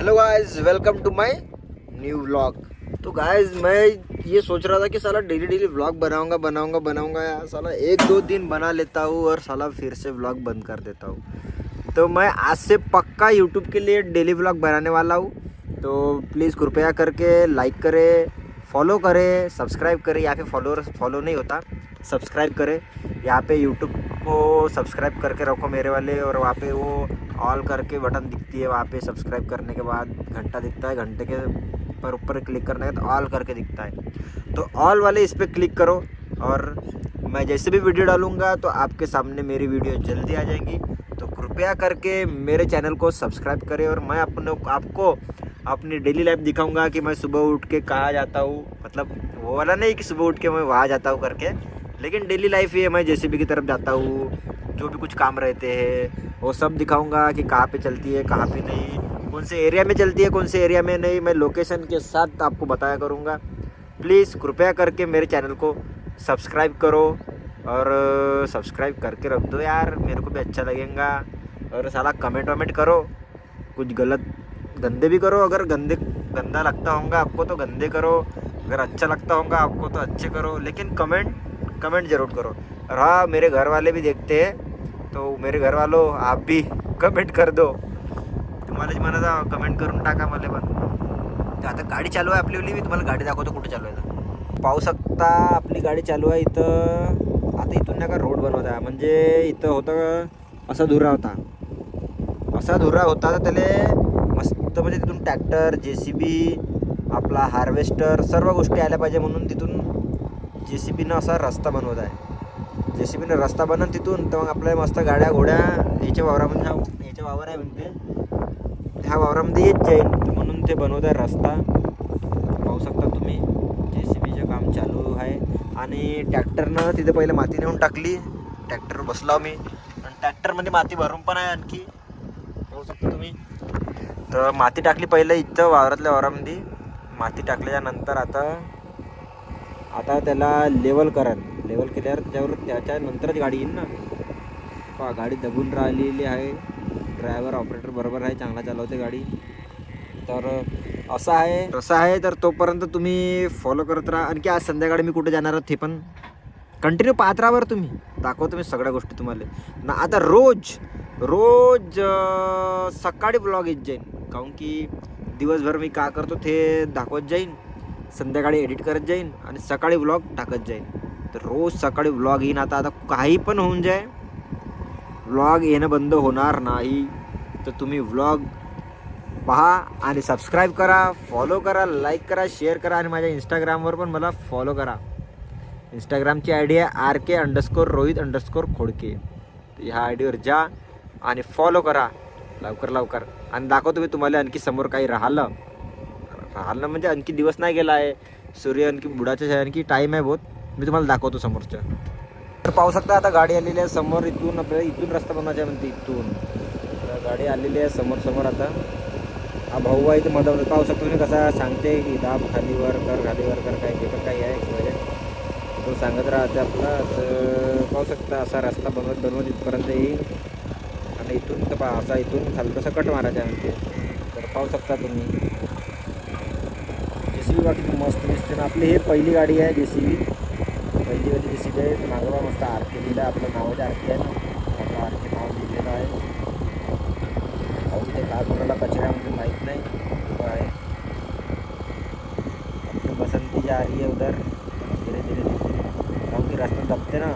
Hello guys, welcome to my new vlog. तो guys मैं ये सोच रहा था कि साला डेली व्लॉग बनाऊंगा यार। साला एक दो दिन बना लेता हूँ और साला फिर से व्लॉग बंद कर देता हूँ। तो मैं आज से पक्का यूट्यूब के लिए डेली व्लॉग बनाने वाला हूँ। तो प्लीज़ कृपया करके लाइक करें, फॉलो करें, सब्सक्राइब करें, या फिर फॉलो नहीं होता, सब्सक्राइब करें। यहाँ पे यूट्यूब को सब्सक्राइब करके रखो मेरे वाले, और वहाँ पे वो ऑल करके बटन दिखती है। वहाँ पे सब्सक्राइब करने के बाद घंटा दिखता है, घंटे के पर ऊपर क्लिक करने के बाद ऑल करके दिखता है। तो ऑल वाले इस पर क्लिक करो, और मैं जैसे भी वीडियो डालूँगा तो आपके सामने मेरी वीडियो जल्दी आ जाएंगी। तो कृपया करके मेरे चैनल को सब्सक्राइब करें, और मैं आपको अपनी डेली लाइफ दिखाऊंगा कि मैं सुबह उठ के कहाँ जाता हूँ। मतलब वो वाला नहीं कि सुबह उठ के मैं वहाँ जाता हूँ करके, लेकिन डेली लाइफ ये मैं जेसीबी की तरफ जाता हूँ, जो भी कुछ काम रहते हैं वो सब दिखाऊंगा कि कहाँ पे चलती है, कहाँ पे नहीं, कौन से एरिया में चलती है, कौन से एरिया में नहीं। मैं लोकेशन के साथ आपको बताया करूँगा। प्लीज़ कृपया करके मेरे चैनल को सब्सक्राइब करो, और सब्सक्राइब करके रख दो यार, मेरे को भी अच्छा लगेगा। और साला कमेंट करो, कुछ गंदे भी करो। अगर गंदा लगता होगा आपको तो गंदे करो, अगर अच्छा लगता होगा आपको तो अच्छे करो, लेकिन कमेंट ज़रूर करो। और हाँ, मेरे घर वाले भी देखते हैं, तो मेरे घर वालों आप भी कमेंट कर दो। तुम्हाला मनाचा कमेंट करून टाका मला पण। तर आता गाडी चालू आहे आपली, मी तुम्हाला गाडी दाखवतो कुठे चालू आहे तर पाहू शकता। आपली गाडी चालू आहे इथं। आता इथून नका रोड बनवत आहे, म्हणजे इथं होतं असा धुरा होता, तर त्याला मस्त म्हणजे तिथून ट्रॅक्टर, जेसीबी, आपला हार्वेस्टर सर्व गोष्टी आल्या पाहिजे, म्हणून तिथून जेसीबीनं असा रस्ता बनवत आहे। जेसीबीनं रस्ता बनवून तिथून तर मग आपल्या मस्त गाड्या घोड्या याच्या वावरामध्ये, याच्या वावर आहे म्हणते, ह्या वावरामध्ये येत जाईल, तर म्हणून ते बनवत आहे रस्ता। पाहू शकता तुम्ही जेसीबीचं काम चालू आहे। आणि ट्रॅक्टरनं तिथे पहिले माती नेऊन टाकली, ट्रॅक्टर बसलाव मी, आणि ट्रॅक्टरमध्ये माती भरून पण आहे आणखी, पाहू शकता तुम्ही। तर माती टाकली पहिले इथं वावरातल्या वावरामध्ये, माती टाकल्यानंतर आता त्याला लेवल केल्यावर त्याच्यानंतरच गाडी येईल ना। पहा गाडी दबून राहिलेली आहे, ड्रायव्हर ऑपरेटर बरोबर आहे, चांगला चालवते गाडी। तर असं आहे तर तोपर्यंत तुम्ही फॉलो करत राहा। आणखी आज संध्याकाळी मी कुठे जाणार आहे ते पण कंटिन्यू पाहत राहा बरं तुम्ही, दाखवतो मी सगळ्या गोष्टी तुम्हाला ना। आता रोज सकाळी ब्लॉग येत जाईल, काहून की दिवसभर मी का करतो ते दाखवत जाईन, संध्याकाळी एडिट करत जाईन आणि सकाळी व्लॉग टाकत जाईन। तर रोज सकाळी व्लॉग येईन। आता काही पण होऊन जाय, व्लॉग येणं बंद होणार नाही। तर तुम्ही व्लॉग पहा आणि सबस्क्राईब करा, फॉलो करा, लाईक करा, शेअर करा, आणि माझ्या इंस्टाग्रामवर पण मला फॉलो करा। इंस्टाग्रामची आयडी आहे RK_रोहित_खोडके। ह्या आयडीवर जा आणि फॉलो करा लवकर। आणि दाखवतो मी तुम्हाला आणखी समोर काही राहिलं म्हणजे आणखी दिवस नाही गेला आहे, सूर्य आणखी बुडाचं आहे, आणखी टाईम आहे बहुत, मी तुम्हाला दाखवतो समोरच्या। तर पाहू शकता आता गाडी आलेली आहे समोर, इथून रस्ता बनवायचा आहे म्हणते, इथून गाडी आलेली आहे समोर। आता हा भाऊ आहे ते मध्ये, पाहू शकतो तुम्ही कसा सांगते की दाब खालीवर कर काही जे काही आहे तो सांगत राहते आपला। तर पाहू शकता असा रस्ता बनवत इथपर्यंत येईल, आणि इथून तर पहा असा इथून खाली तसं कट मारायचा आहे म्हणते। तर पाहू शकता तुम्ही जेसीबी बाकी मस्त दिसते ना। आपली ही पहिली गाडी आहे जेसीबी, पहिलीवाली जेसीबी आहे। मागवा मस्त RK लिहिलं आहे, आपलं नावाचं RK आहे ना, आपलं RK नाव लिहिलेलं आहे। अहो ते काय कोणाला कचऱ्यामध्ये माहीत नाही तो आहे। आपली बसंती जा रही है उधर, धीरे काहून की रास्ता दबते ना,